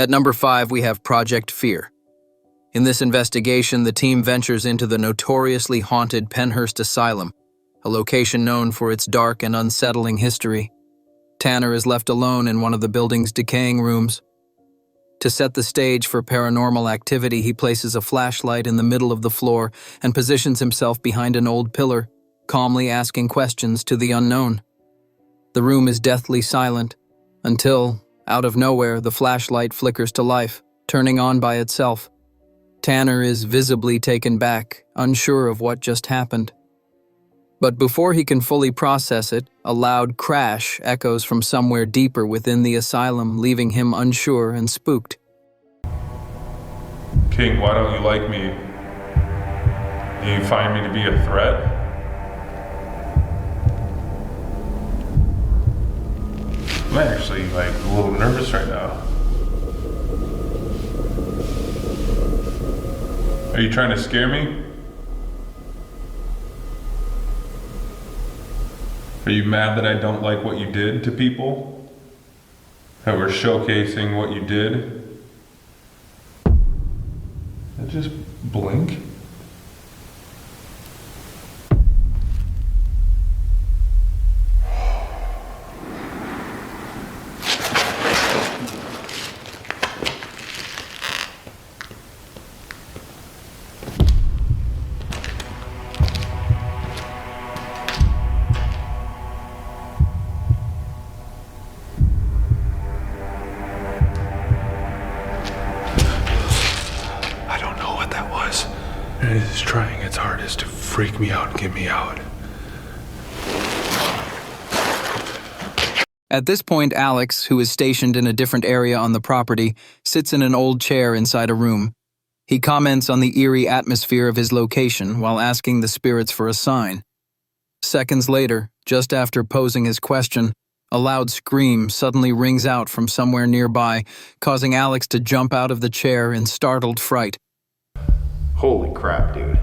At number 5, we have Project Fear. In this investigation, the team ventures into the notoriously haunted Penhurst Asylum, a location known for its dark and unsettling history. Tanner is left alone in one of the building's decaying rooms. To set the stage for paranormal activity, he places a flashlight in the middle of the floor and positions himself behind an old pillar, calmly asking questions to the unknown. The room is deathly silent, until, out of nowhere, the flashlight flickers to life, turning on by itself. Tanner is visibly taken back, unsure of what just happened. But before he can fully process it, a loud crash echoes from somewhere deeper within the asylum, leaving him unsure and spooked. King, why don't you like me? Do you find me to be a threat? I'm actually a little nervous right now. Are you trying to scare me? Are you mad that I don't like what you did to people? That we're showcasing what you did? I just blink. It is trying its hardest to freak me out and get me out. At this point, Alex, who is stationed in a different area on the property, sits in an old chair inside a room. He comments on the eerie atmosphere of his location while asking the spirits for a sign. Seconds later, just after posing his question, a loud scream suddenly rings out from somewhere nearby, causing Alex to jump out of the chair in startled fright. Holy crap, dude.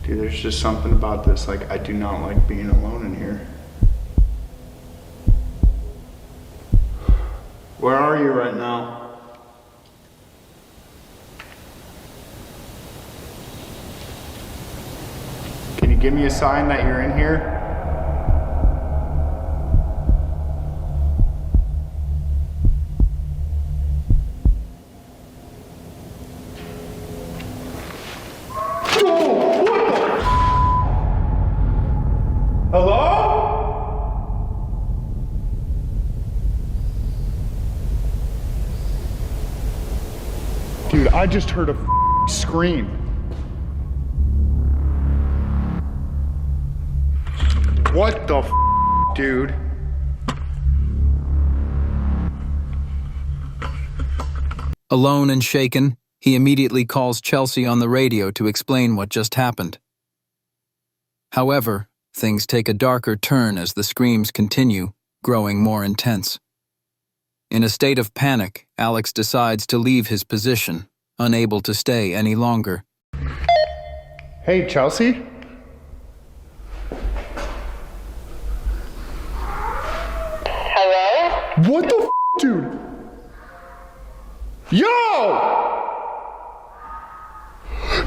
Dude, there's just something about this. I do not like being alone in here. Where are you right now? Can you give me a sign that you're in here? Dude, I just heard a scream. What the dude? Alone and shaken, he immediately calls Chelsea on the radio to explain what just happened. However, things take a darker turn as the screams continue, growing more intense. In a state of panic, Alex decides to leave his position, unable to stay any longer. Hey, Chelsea? Hello? What the dude? Yo!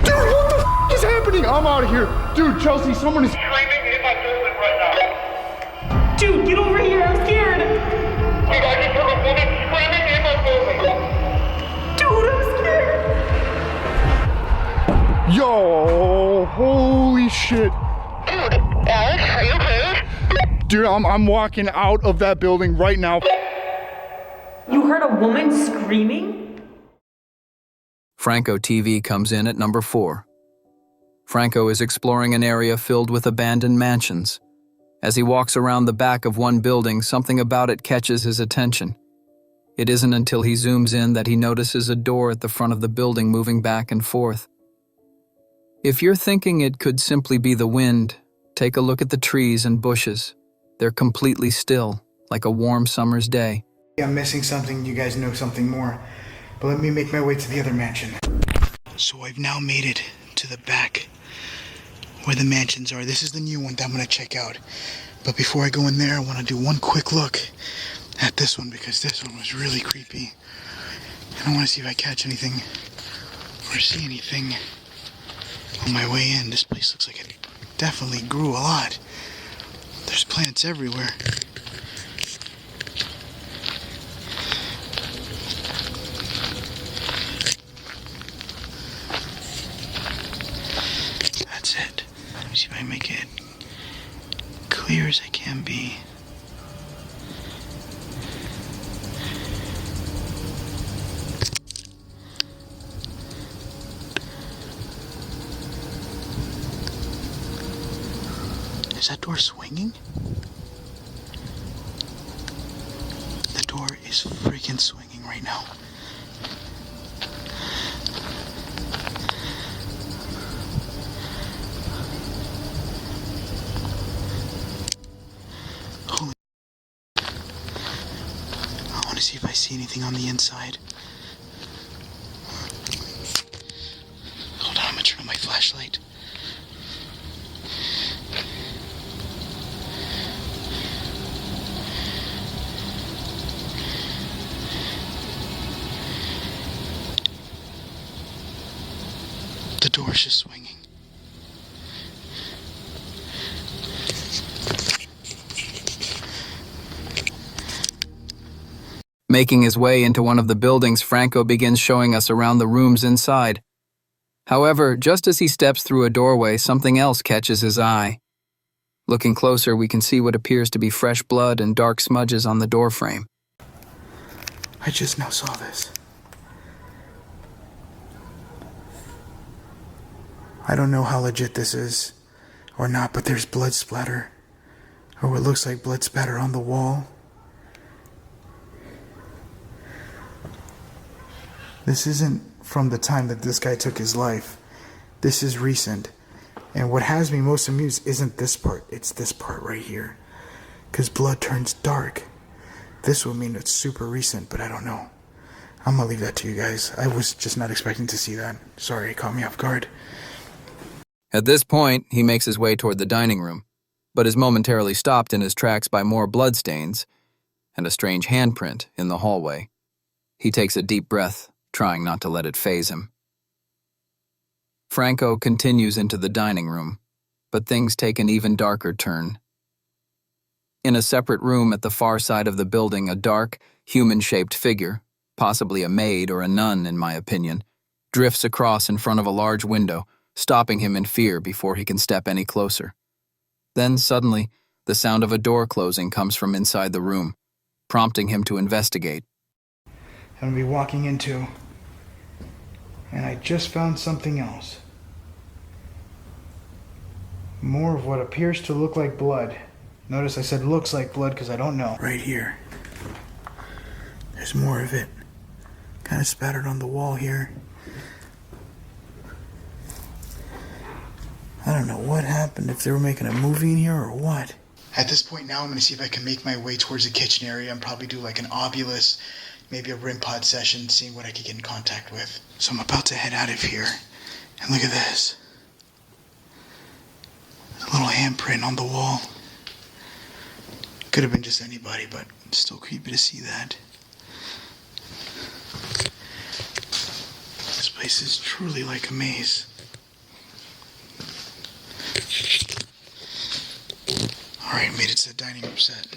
Dude, what the is happening? I'm out of here. Dude, Chelsea, someone is Screaming in my building right now. Dude, get over here, I'm scared. Dude, I just heard a woman screaming in my building. Dude, I'm scared. Yo, holy shit. Dude, Alex, are you okay? Dude, I'm walking out of that building right now. You heard a woman screaming? Franco TV comes in at number 4. Franco is exploring an area filled with abandoned mansions. As he walks around the back of one building, something about it catches his attention. It isn't until he zooms in that he notices a door at the front of the building moving back and forth. If you're thinking it could simply be the wind, take a look at the trees and bushes. They're completely still, like a warm summer's day. I'm missing something, you guys know something more. But let me make my way to the other mansion. So I've now made it to the back where the mansions are. This is the new one that I'm gonna check out. But before I go in there, I want to do one quick look at this one because this one was really creepy. And I want to see if I catch anything or see anything on my way in. This place looks like it definitely grew a lot. There's plants everywhere. That's it. Let me see if I can make it clear as I can be. Is that door swinging? The door is freaking swinging right now. Holy. I want to see if I see anything on the inside. Hold on, I'm gonna turn on my flashlight. The door's just swinging. Making his way into one of the buildings, Franco begins showing us around the rooms inside. However, just as he steps through a doorway, something else catches his eye. Looking closer, we can see what appears to be fresh blood and dark smudges on the doorframe. I just now saw this. I don't know how legit this is or not, but there's blood splatter, or what looks like blood splatter on the wall. This isn't from the time that this guy took his life. This is recent. And what has me most amused isn't this part, it's this part right here. Because blood turns dark. This would mean it's super recent, but I don't know. I'm gonna leave that to you guys. I was just not expecting to see that. Sorry, it caught me off guard. At this point, he makes his way toward the dining room, but is momentarily stopped in his tracks by more bloodstains and a strange handprint in the hallway. He takes a deep breath, trying not to let it faze him. Franco continues into the dining room, but things take an even darker turn. In a separate room at the far side of the building, a dark, human-shaped figure, possibly a maid or a nun in my opinion, drifts across in front of a large window, stopping him in fear before he can step any closer. Then suddenly, the sound of a door closing comes from inside the room, prompting him to investigate. I'm gonna be walking into, and I just found something else. More of what appears to look like blood. Notice I said looks like blood because I don't know. Right here. There's more of it. Kind of spattered on the wall here. I don't know what happened, if they were making a movie in here or what. At this point now, I'm going to see if I can make my way towards the kitchen area and probably do like an obulus, maybe a RIM pod session, seeing what I could get in contact with. So I'm about to head out of here. And look at this. A little handprint on the wall. Could have been just anybody, but it's still creepy to see that. This place is truly like a maze. Alright, made it to the dining room set.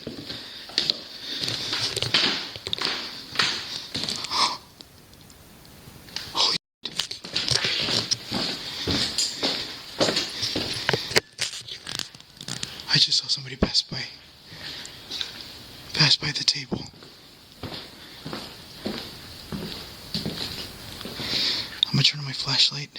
Holy I just saw somebody pass by the table. I'm gonna turn on my flashlight.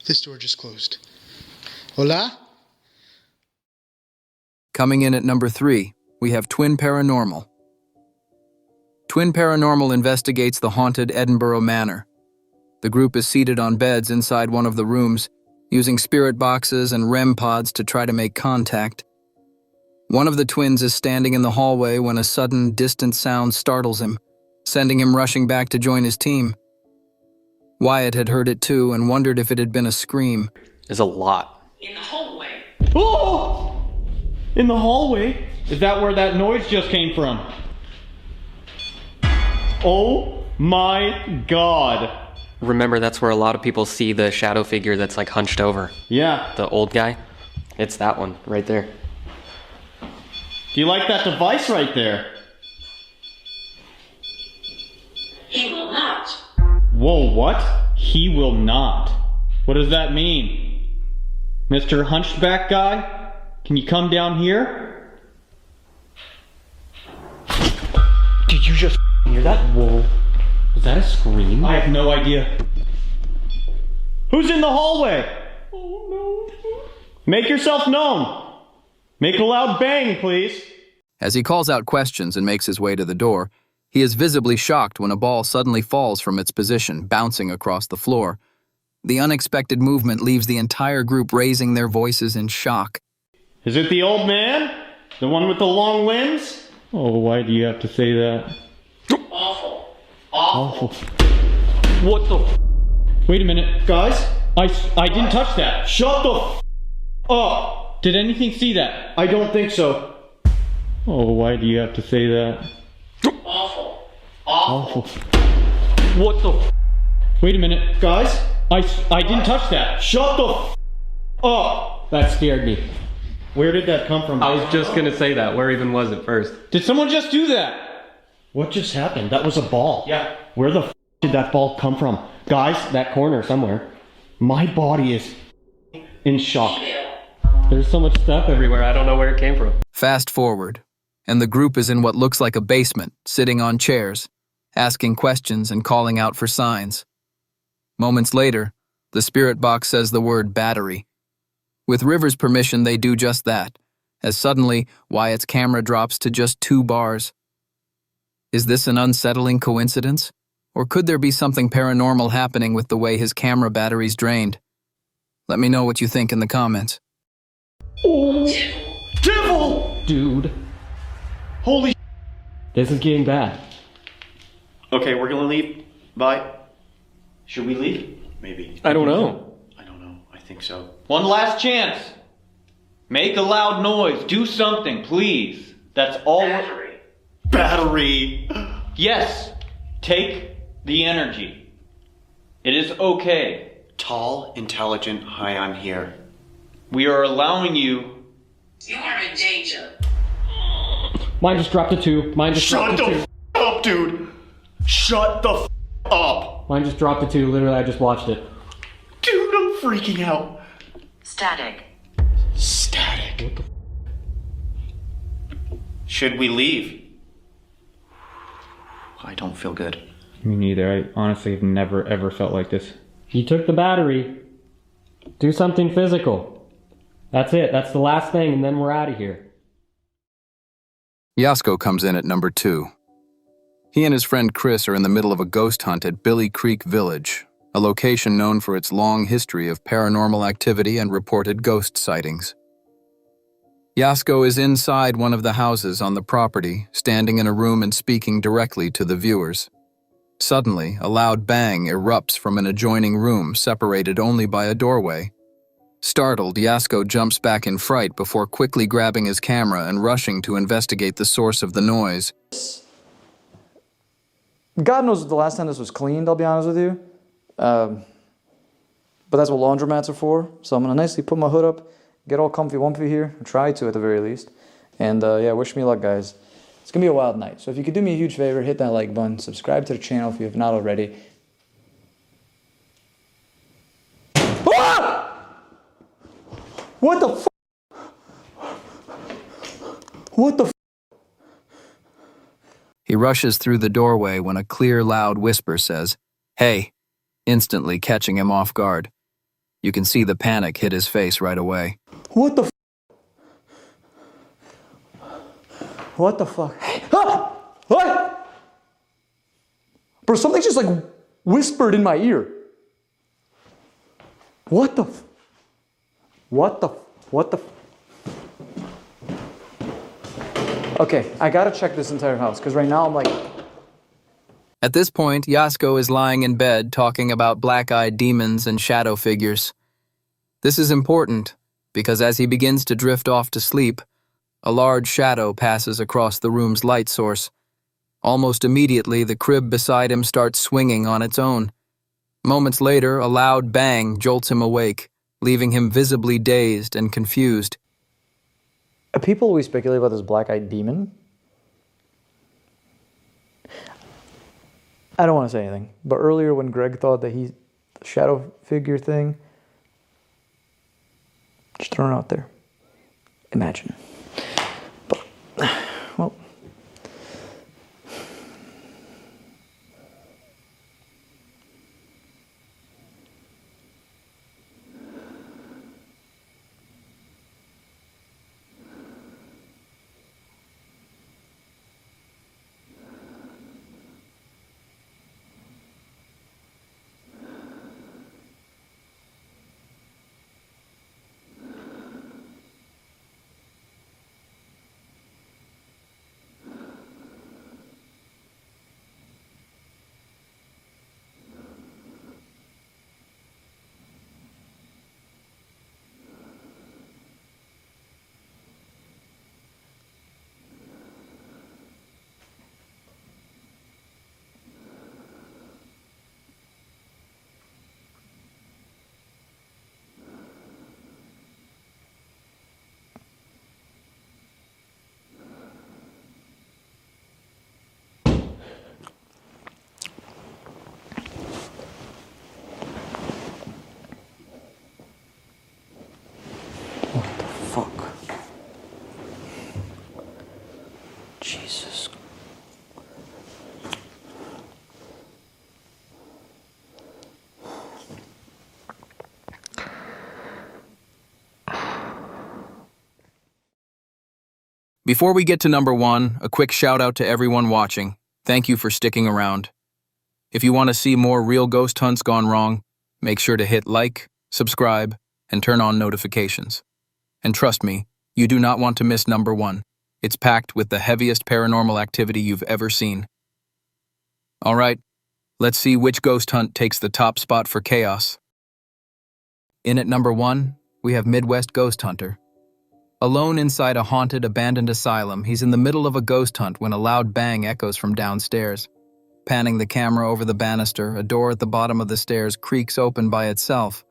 This door just closed. Hola? Coming in at number 3, we have Twin Paranormal. Twin Paranormal investigates the haunted Edinburgh Manor. The group is seated on beds inside one of the rooms, using spirit boxes and REM pods to try to make contact. One of the twins is standing in the hallway when a sudden, distant sound startles him, sending him rushing back to join his team. Wyatt had heard it too and wondered if it had been a scream. There's a lot. In the hallway. Oh! In the hallway? Is that where that noise just came from? Oh my god. Remember, that's where a lot of people see the shadow figure that's like hunched over. Yeah. The old guy. It's that one right there. Do you like that device right there? He will not. Whoa, what? He will not. What does that mean? Mr. Hunchback guy? Can you come down here? Did you just hear that? Whoa. Was that a scream? I have no idea. Who's in the hallway? Oh no. Make yourself known. Make a loud bang, please. As he calls out questions and makes his way to the door, he is visibly shocked when a ball suddenly falls from its position, bouncing across the floor. The unexpected movement leaves the entire group raising their voices in shock. Is it the old man? The one with the long limbs? Oh, why do you have to say that? Awful. Awful. What the f? Wait a minute. Guys? I didn't touch that. Shut the f up. Did anything see that? I don't think so. Oh, why do you have to say that? Awful. Awful. What the f? Wait a minute. Guys? I didn't touch that. Shut the f up. That scared me. Where did that come from? I was just gonna say that. Where even was it first? Did someone just do that? What just happened? That was a ball. Yeah. Where the f did that ball come from? Guys, That corner somewhere. my body is in shock. There's so much stuff everywhere. I don't know where it came from. Fast forward, and the group is in what looks like a basement, sitting on chairs, asking questions and calling out for signs. Moments later, the spirit box says the word battery. With River's permission, they do just that, as suddenly Wyatt's camera drops to just 2 bars. Is this an unsettling coincidence? Or could there be something paranormal happening with the way his camera battery's drained? Let me know what you think in the comments. Oh, devil! Dude, Holy this is getting bad. Okay, we're gonna leave. Bye. Should we leave? Maybe. I don't know. I don't know. I think so. One last chance. Make a loud noise. Do something, please. That's all. Battery. Battery! Yes. Take the energy. It is okay. Tall, intelligent, hi, I'm here. We are allowing you. You are in danger. Mine just dropped to 2. Mine just Shut dropped to the 2. f up, dude! Shut the f up! Mine just dropped to 2. Literally, I just watched it. Dude, I'm freaking out. Static. Static. What the f? Should we leave? I don't feel good. Me neither. I honestly have never ever felt like this. You took the battery. Do something physical. That's it. That's the last thing, and then we're out of here. Yasco comes in at number 2. He and his friend Chris are in the middle of a ghost hunt at Billy Creek Village, a location known for its long history of paranormal activity and reported ghost sightings. Yasco is inside one of the houses on the property, standing in a room and speaking directly to the viewers. Suddenly, a loud bang erupts from an adjoining room separated only by a doorway. Startled, Yasco jumps back in fright before quickly grabbing his camera and rushing to investigate the source of the noise. God knows the last time this was cleaned, I'll be honest with you. But that's what laundromats are for. So I'm going to nicely put my hood up, get all comfy-wumpy here, or try to at the very least. And yeah, wish me luck, guys. It's going to be a wild night. So if you could do me a huge favor, hit that like button, subscribe to the channel if you have not already. Ah! What the f? What the f? He rushes through the doorway when a clear, loud whisper says, "Hey," instantly catching him off guard. You can see the panic hit his face right away. What the f? What the fuck? Ah! What? Bro, something just like whispered in my ear. What the? What the? What the? Okay, I gotta check this entire house, because right now I'm like... At this point, Yasco is lying in bed talking about black-eyed demons and shadow figures. This is important, because as he begins to drift off to sleep, a large shadow passes across the room's light source. Almost immediately, the crib beside him starts swinging on its own. Moments later, a loud bang jolts him awake, leaving him visibly dazed and confused. People always speculate about this black-eyed demon. I don't want to say anything, but earlier when Greg thought that the shadow figure thing, just throwing it out there. Imagine. But, well... Jesus. Before we get to number 1, a quick shout out to everyone watching. Thank you for sticking around. If you want to see more real ghost hunts gone wrong, make sure to hit like, subscribe, and turn on notifications. And trust me, you do not want to miss number 1. It's packed with the heaviest paranormal activity you've ever seen. All right, let's see which ghost hunt takes the top spot for chaos. In at number 1, we have Midwest Ghost Hunter. Alone inside a haunted, abandoned asylum, he's in the middle of a ghost hunt when a loud bang echoes from downstairs. Panning the camera over the banister, a door at the bottom of the stairs creaks open by itself.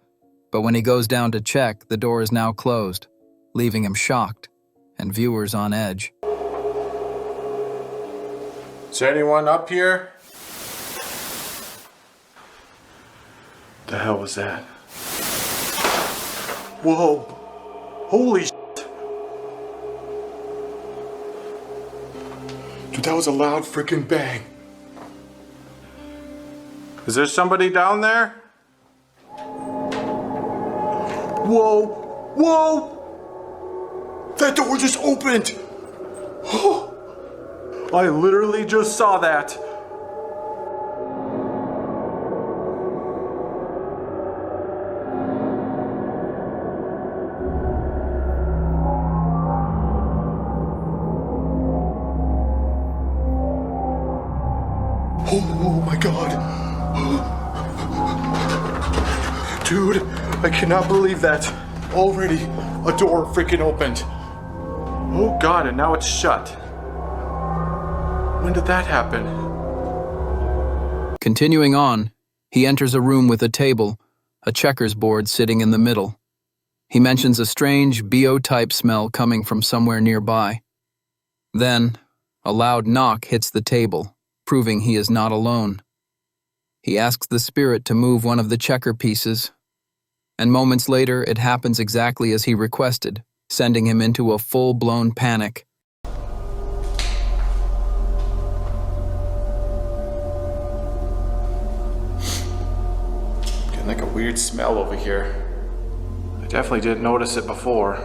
But when he goes down to check, the door is now closed, leaving him shocked and viewers on edge. Is there anyone up here? The hell was that? Whoa! Holy shit! Dude, that was a loud freaking bang. Is there somebody down there? Whoa! Whoa! That door just opened! Oh, I literally just saw that. Oh my god. Dude, I cannot believe that. Already a door freaking opened. Oh god, and now it's shut. When did that happen? Continuing on, he enters a room with a table, a checkers board sitting in the middle. He mentions a strange BO-type smell coming from somewhere nearby. Then, a loud knock hits the table, proving he is not alone. He asks the spirit to move one of the checker pieces, and moments later it happens exactly as he requested, sending him into a full-blown panic. Getting like a weird smell over here. I definitely didn't notice it before.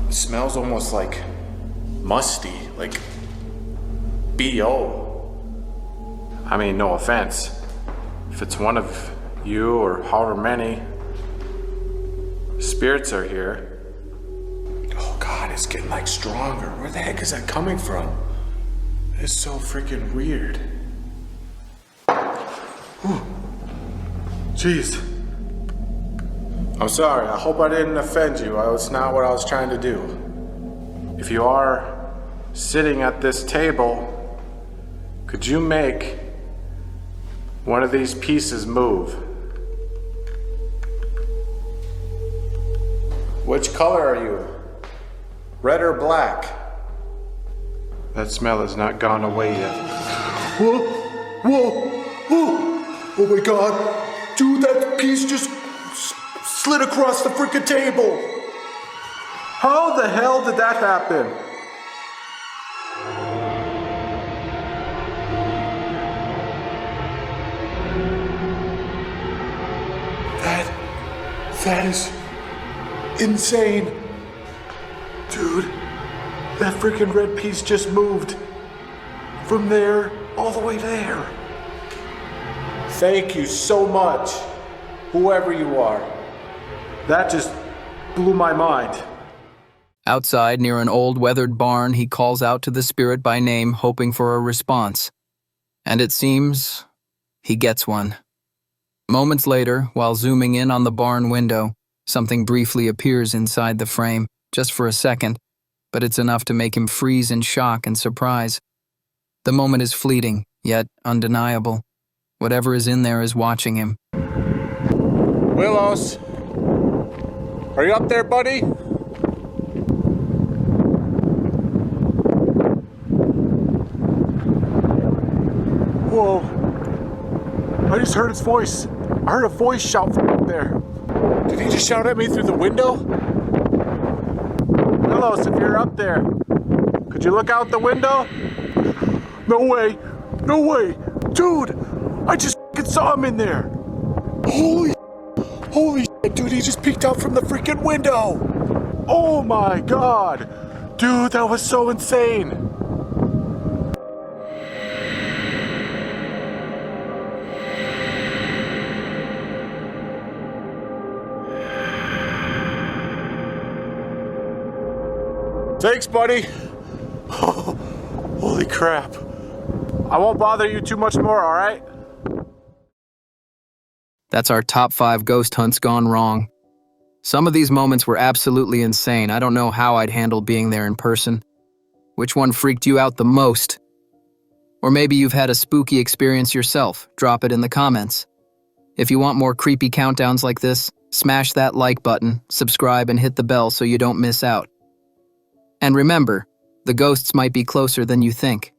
It smells almost like musty, like B.O. I mean, no offense. If it's one of you or however many spirits are here. Oh God, it's getting like stronger. Where the heck is that coming from? It's so freaking weird. Whew. Jeez. I'm sorry, I hope I didn't offend you. It's not what I was trying to do. If you are sitting at this table, could you make one of these pieces move? Which color are you? Red or black? That smell has not gone away yet. Whoa! Whoa! Whoa! Oh my God! Dude, that piece just slid across the freaking table! How the hell did that happen? That is insane. Dude, that freaking red piece just moved from there all the way there. Thank you so much, whoever you are. That just blew my mind. Outside, near an old weathered barn, he calls out to the spirit by name, hoping for a response. And it seems he gets one. Moments later, while zooming in on the barn window, something briefly appears inside the frame, just for a second, but it's enough to make him freeze in shock and surprise. The moment is fleeting, yet undeniable. Whatever is in there is watching him. Willows, are you up there, buddy? Whoa, I just heard his voice. I heard a voice shout from up there. Did he just shout at me through the window? Willows, if you're up there, could you look out the window? No way, no way. Dude, I just f***ing saw him in there. Holy shit, dude, he just peeked out from the freaking window. Oh my God. Dude, that was so insane. Thanks, buddy. Oh, holy crap. I won't bother you too much more, all right? That's our top 5 ghost hunts gone wrong. Some of these moments were absolutely insane. I don't know how I'd handle being there in person. Which one freaked you out the most? Or maybe you've had a spooky experience yourself. Drop it in the comments. If you want more creepy countdowns like this, smash that like button, subscribe, and hit the bell so you don't miss out. And remember, the ghosts might be closer than you think.